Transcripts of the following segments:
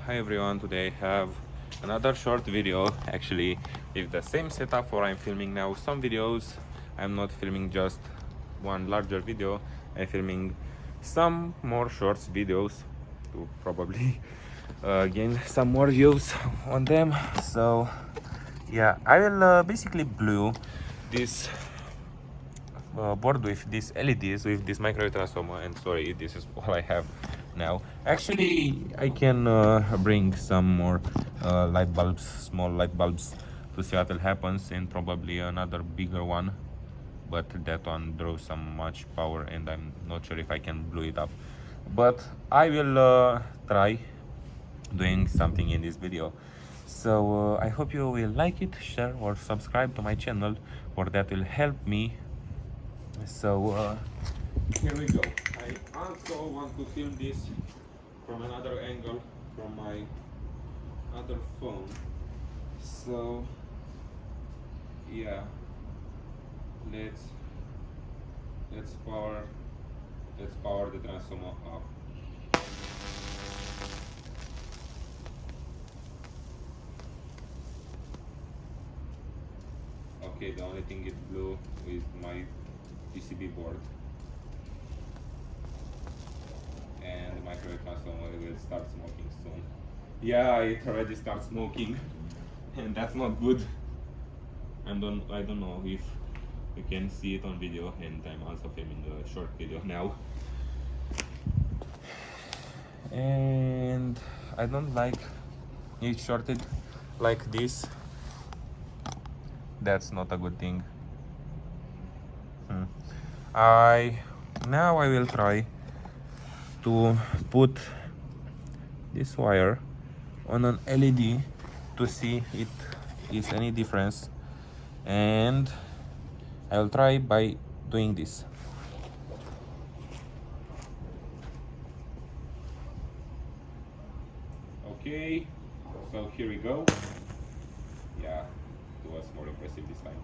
Hi everyone, today I have another short video, actually with the same setup where I'm filming now some videos. I'm not filming just one larger video, I'm filming some more shorts videos to probably gain some more views on them. So yeah, I will basically blue this board with these LEDs, with this microwave transformer, and sorry, this is all I have now. Actually, I can bring some more light bulbs, small light bulbs, to see what will happens, and probably another bigger one, but that one draws some much power and I'm not sure if I can blow it up, but I will try doing something in this video. So I hope you will like it, share or subscribe to my channel, for that will help me. So here we go. I also want to film this from another angle, from my other phone. So yeah, let's let's power let's power the transformer up. Okay, the only thing is blue is my PCB board, and the microwave transformer will start smoking soon. Yeah, it already starts smoking, and that's not good. I don't know if you can see it on video, and I'm also filming a short video now. And I don't like it shorted like this. That's not a good thing. I Now I will try to put this wire on an LED to see it is any difference, and I will try by doing this. Okay, so here we go. Yeah, it was more impressive this time.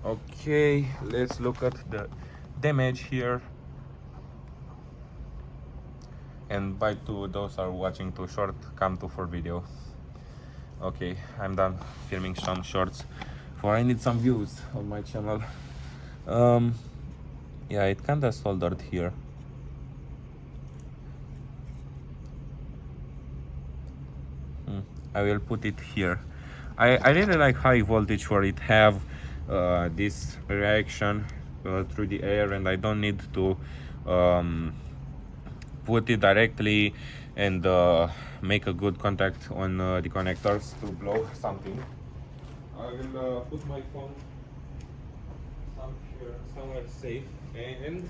Okay, let's look at the damage here. And by to those are watching too short, come to for video. Okay, I'm done filming some shorts, for I need some views on my channel. Yeah, it kinda soldered here. I will put it here. I really like high voltage where it have this reaction through the air, and I don't need to put it directly and make a good contact on the connectors to blow something. I will put my phone somewhere safe, and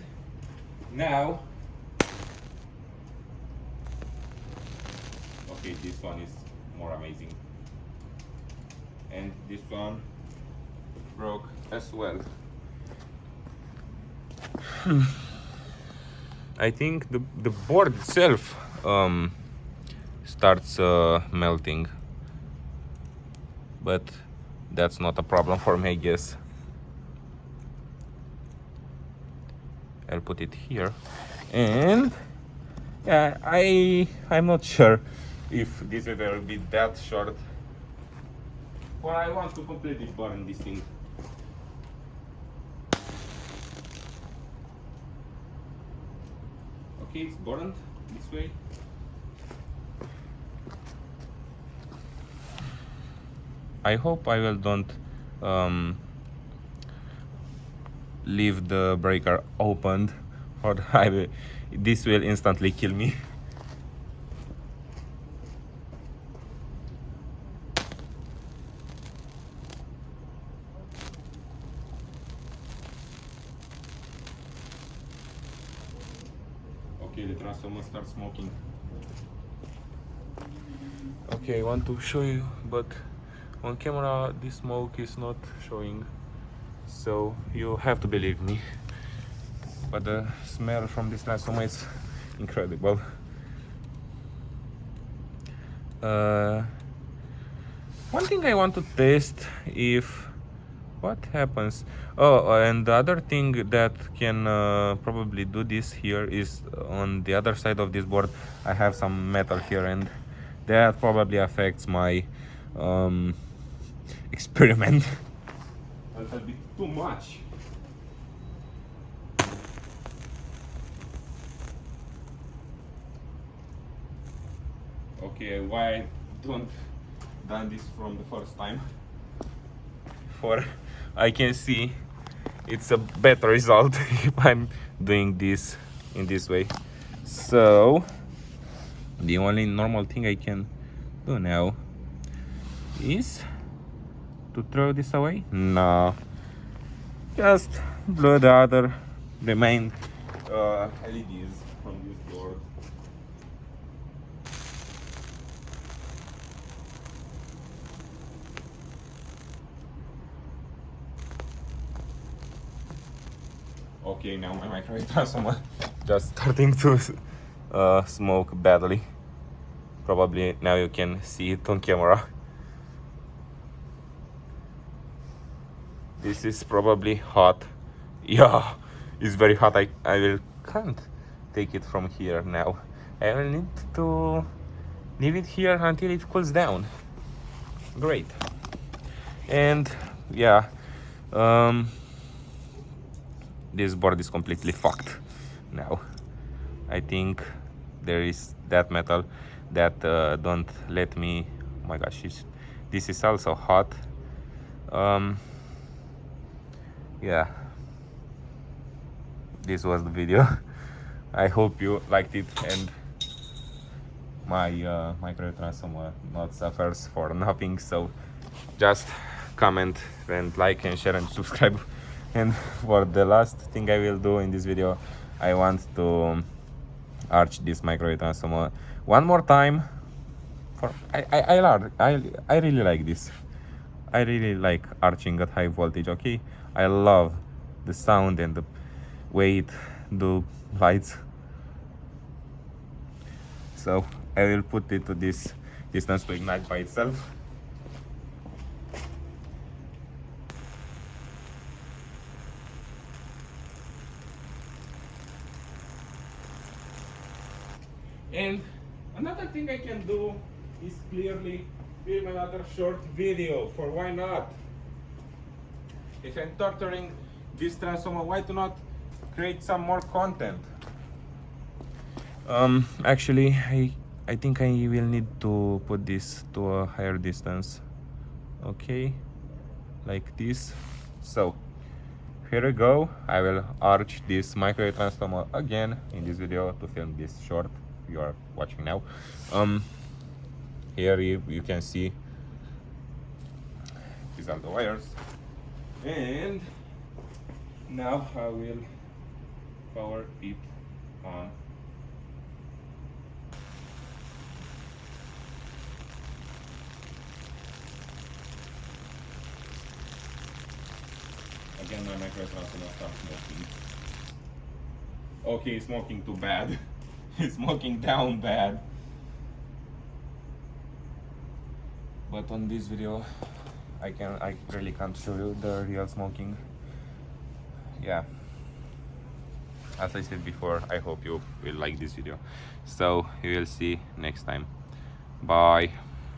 now, okay, this one is more amazing, and this one broke as well. I think the board itself starts melting, but that's not a problem for me, I guess. I'll put it here, and yeah, I'm not sure if this will be that short, but I want to completely burn this thing. Okay, it's burned this way. I hope I will don't leave the breaker opened, or this will instantly kill me. Okay, the transformer starts smoking. Okay, I want to show you, but on camera the smoke is not showing, so you have to believe me. But the smell from this transformer is incredible. One thing I want to test, if what happens? Oh, and the other thing that can probably do this here is on the other side of this board I have some metal here, and that probably affects my um, experiment a little bit too much. Okay, why I don't done this from the first time? For I can see it's a better result if I'm doing this in this way. So the only normal thing I can do now is to throw this away. No, just blow the other remain LEDs from this board. Okay, now my microwave transformer just starting to smoke badly. Probably now you can see it on camera. This is probably hot. Yeah, it's very hot. I can't take it from here now. I will need to leave it here until it cools down. Great. And yeah, this board is completely fucked now. I think there is that metal that don't let me. Oh my gosh, this is also hot. Yeah, this was the video. I hope you liked it, and my microwave transformer not suffers for nothing. So just comment and like and share and subscribe. And for the last thing I will do in this video, I want to arch this microwave transformer one more time. For I really like this. I really like arching at high voltage. Okay, I love the sound and the way it do lights. So I will put it to this distance to ignite by itself. And another thing I can do is clearly film another short video, for why not? If I'm torturing this transformer, why to not create some more content? Actually, I think I will need to put this to a higher distance. Okay, like this. So here we go. I will arch this microwave transformer again in this video to film this short you are watching now. Here you can see these are the wires, and now I will power it on. Again, my microwave transformer starts smoking. Okay, it's smoking too bad. It's smoking down bad. But on this video, I really can't show you the real smoking. Yeah. As I said before, I hope you will like this video. So you will see next time. Bye.